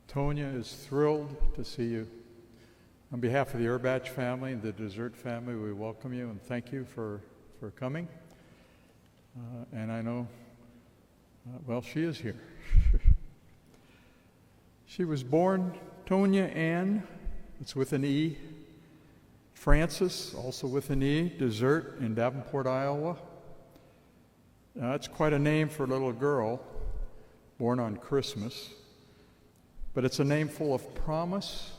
Tonya is thrilled to see you. On behalf of the Urbatsch family and the Dessert family, we welcome you and thank you for coming. And I know, she is here. She was born Tonya Ann, it's with an E. Francis, also with an E, Dessert in Davenport, Iowa. Now, that's quite a name for a little girl born on Christmas. But it's a name full of promise,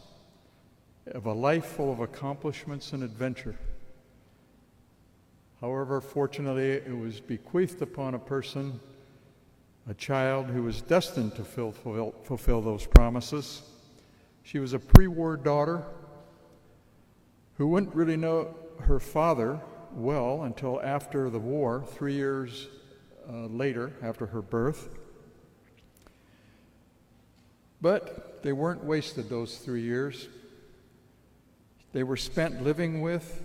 of a life full of accomplishments and adventure. However, fortunately, it was bequeathed upon a person, a child who was destined to fulfill those promises. She was a pre-war daughter who wouldn't really know her father well until after the war, 3 years later, after her birth. But they weren't wasted, those 3 years. They were spent living with,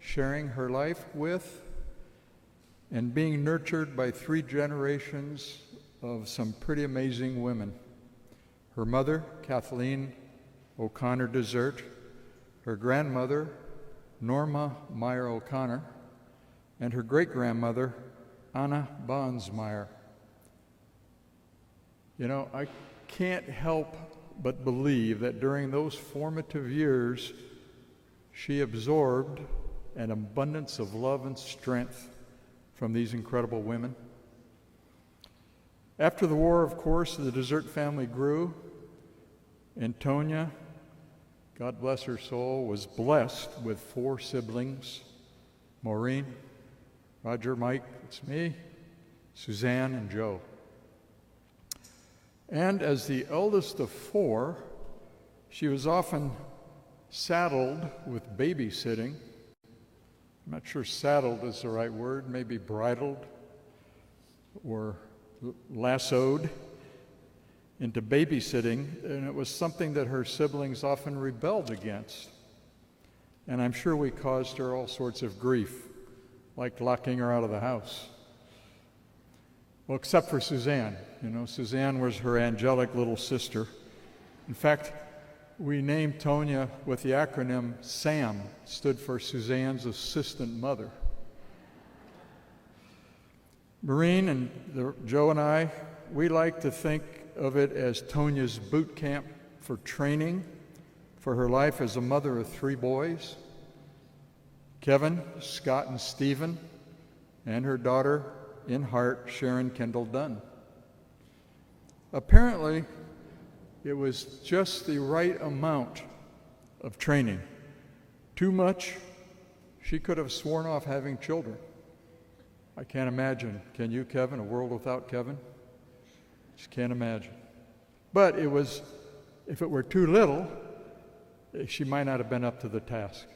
sharing her life with, and being nurtured by 3 generations of some pretty amazing women. Her mother, Kathleen O'Connor Dessert, her grandmother, Norma Meyer O'Connor, and her great-grandmother, Anna Bonsmeyer. You know, I can't help but believe that during those formative years, she absorbed an abundance of love and strength from these incredible women. After the war, of course, the Dessert family grew, and Tonya, God bless her soul, was blessed with 4 siblings: Maureen, Roger, Mike, it's me, Suzanne, and Joe. And as the eldest of 4, she was often saddled with babysitting. I'm not sure saddled is the right word, maybe bridled or lassoed into babysitting, and it was something that her siblings often rebelled against. And I'm sure we caused her all sorts of grief, like locking her out of the house. Well, except for Suzanne. You know, Suzanne was her angelic little sister. In fact, we named Tonya with the acronym SAM, stood for Suzanne's Assistant Mother. Maureen and Joe and I, we like to think of it as Tonya's boot camp for training for her life as a mother of 3 boys, Kevin, Scott, and Stephen, and her daughter in heart, Sharon Kendall Dunn. Apparently, it was just the right amount of training. Too much, she could have sworn off having children. I can't imagine. Can you, Kevin? A world without Kevin? Just can't imagine. But it was, if it were too little, she might not have been up to the task.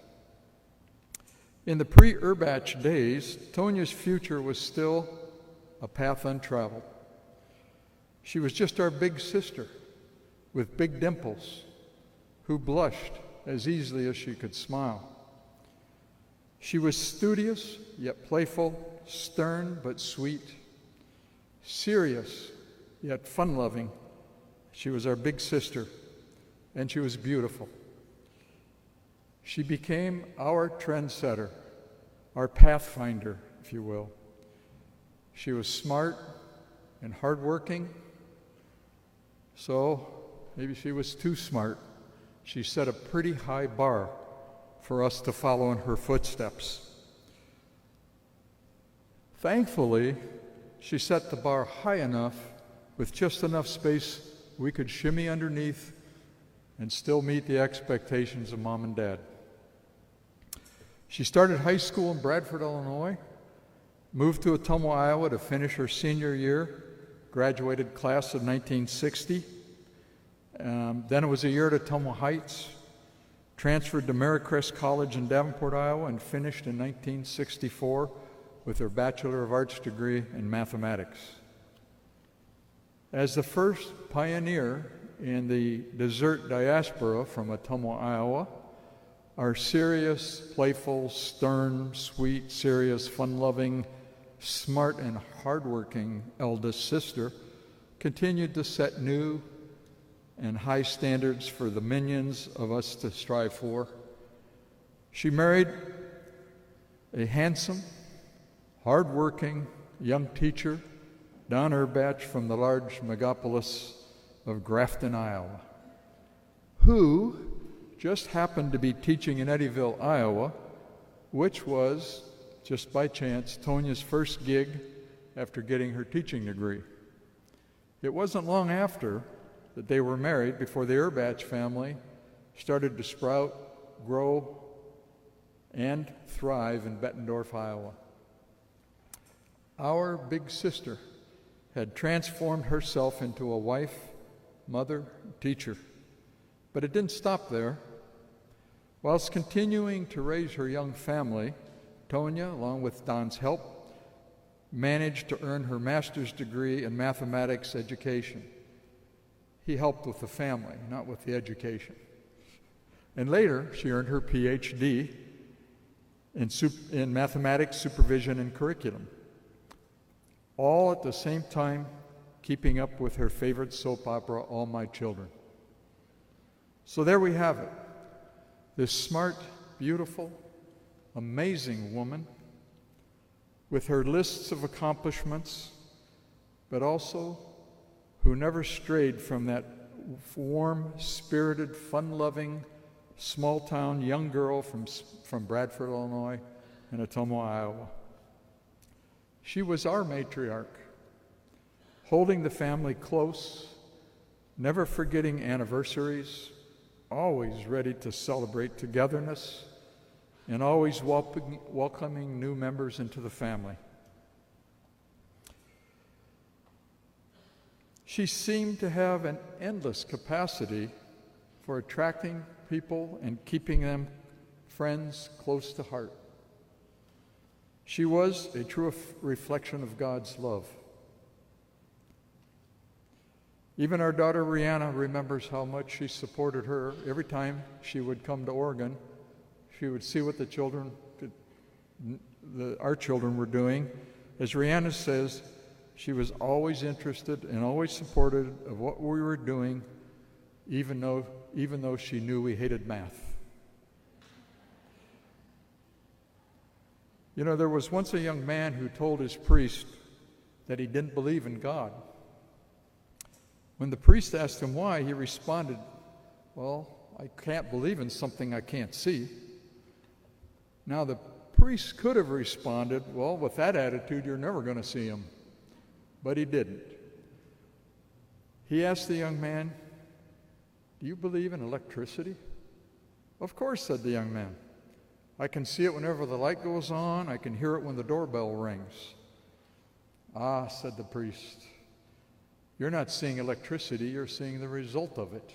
In the pre-Urbatsch days, Tonya's future was still a path untraveled. She was just our big sister with big dimples who blushed as easily as she could smile. She was studious yet playful, stern but sweet, serious yet fun-loving. She was our big sister, and she was beautiful. She became our trendsetter, our pathfinder, if you will. She was smart and hardworking, so maybe she was too smart. She set a pretty high bar for us to follow in her footsteps. Thankfully, she set the bar high enough with just enough space we could shimmy underneath and still meet the expectations of Mom and Dad. She started high school in Bradford, Illinois, moved to Ottumwa, Iowa to finish her senior year, graduated class of 1960. Then it was a year at Ottumwa Heights, transferred to Marycrest College in Davenport, Iowa, and finished in 1964 with her Bachelor of Arts degree in mathematics. As the first pioneer in the dessert diaspora from Ottumwa, Iowa, our serious, playful, stern, sweet, serious, fun-loving, smart, and hardworking eldest sister continued to set new and high standards for the minions of us to strive for. She married a handsome, hard-working young teacher, Don Urbatsch, from the large megapolis of Grafton, Iowa, who just happened to be teaching in Eddyville, Iowa, which was, just by chance, Tonya's first gig after getting her teaching degree. It wasn't long after that they were married before the Urbatsch family started to sprout, grow, and thrive in Bettendorf, Iowa. Our big sister had transformed herself into a wife, mother, teacher. But it didn't stop there. Whilst continuing to raise her young family, Tonya, along with Don's help, managed to earn her master's degree in mathematics education. He helped with the family, not with the education. And later, she earned her PhD in mathematics supervision and curriculum, all at the same time keeping up with her favorite soap opera, All My Children. So there we have it. This smart, beautiful, amazing woman with her lists of accomplishments, but also who never strayed from that warm, spirited, fun-loving, small-town young girl from Bradford, Illinois, and Atomo, Iowa. She was our matriarch, holding the family close, never forgetting anniversaries, always ready to celebrate togetherness, and always welcoming new members into the family. She seemed to have an endless capacity for attracting people and keeping them friends close to heart. She was a true reflection of God's love. Even our daughter Rihanna remembers how much she supported her. Every time she would come to Oregon, she would see what our children were doing. As Rihanna says, she was always interested and always supportive of what we were doing, even though she knew we hated math. You know, there was once a young man who told his priest that he didn't believe in God. When the priest asked him why, he responded, "Well, I can't believe in something I can't see." Now, the priest could have responded, "Well, with that attitude, you're never going to see him." But he didn't. He asked the young man, "Do you believe in electricity?" "Of course," said the young man. "I can see it whenever the light goes on. I can hear it when the doorbell rings." "Ah," said the priest, "you're not seeing electricity, you're seeing the result of it."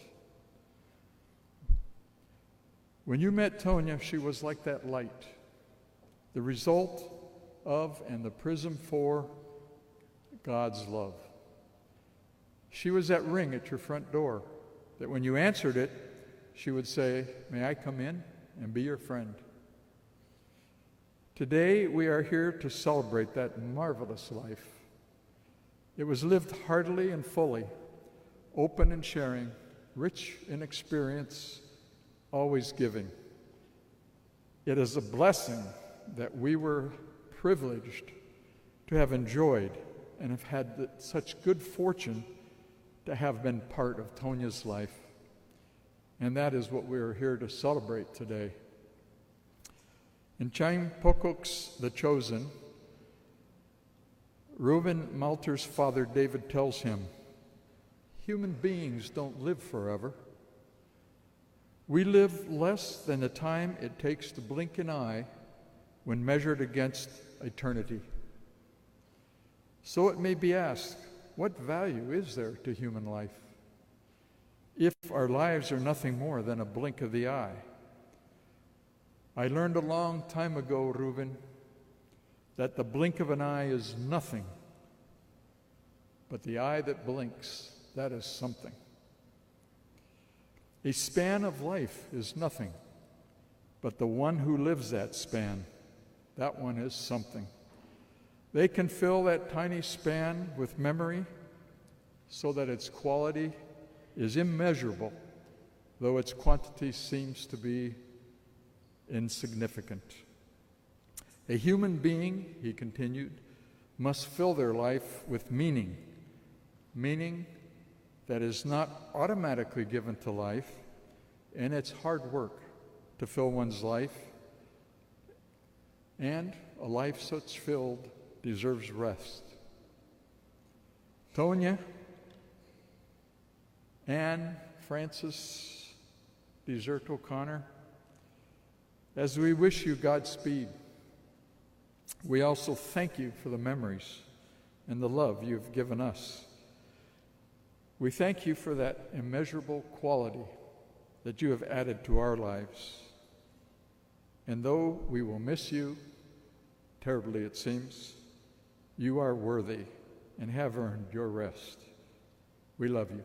When you met Tonya, she was like that light, the result of and the prism for God's love. She was that ring at your front door that when you answered it, she would say, "May I come in and be your friend?" Today, we are here to celebrate that marvelous life. It was lived heartily and fully, open and sharing, rich in experience, always giving. It is a blessing that we were privileged to have enjoyed and have had such good fortune to have been part of Tonya's life. And that is what we are here to celebrate today. In Chaim Pokok's The Chosen, Reuben Malter's father David tells him, "Human beings don't live forever. We live less than the time it takes to blink an eye when measured against eternity. So it may be asked, what value is there to human life if our lives are nothing more than a blink of the eye? I learned a long time ago, Reuben, that the blink of an eye is nothing, but the eye that blinks, that is something. A span of life is nothing, but the one who lives that span, that one is something. They can fill that tiny span with memory so that its quality is immeasurable, though its quantity seems to be insignificant. A human being, he continued, must fill their life with meaning that is not automatically given to life, and it's hard work to fill one's life, and a life such filled deserves rest. Tonya, Anne, Francis, Desert O'Connor, as we wish you Godspeed, we also thank you for the memories and the love you've given us. We thank you for that immeasurable quality that you have added to our lives. And though we will miss you, terribly it seems, you are worthy and have earned your rest. We love you.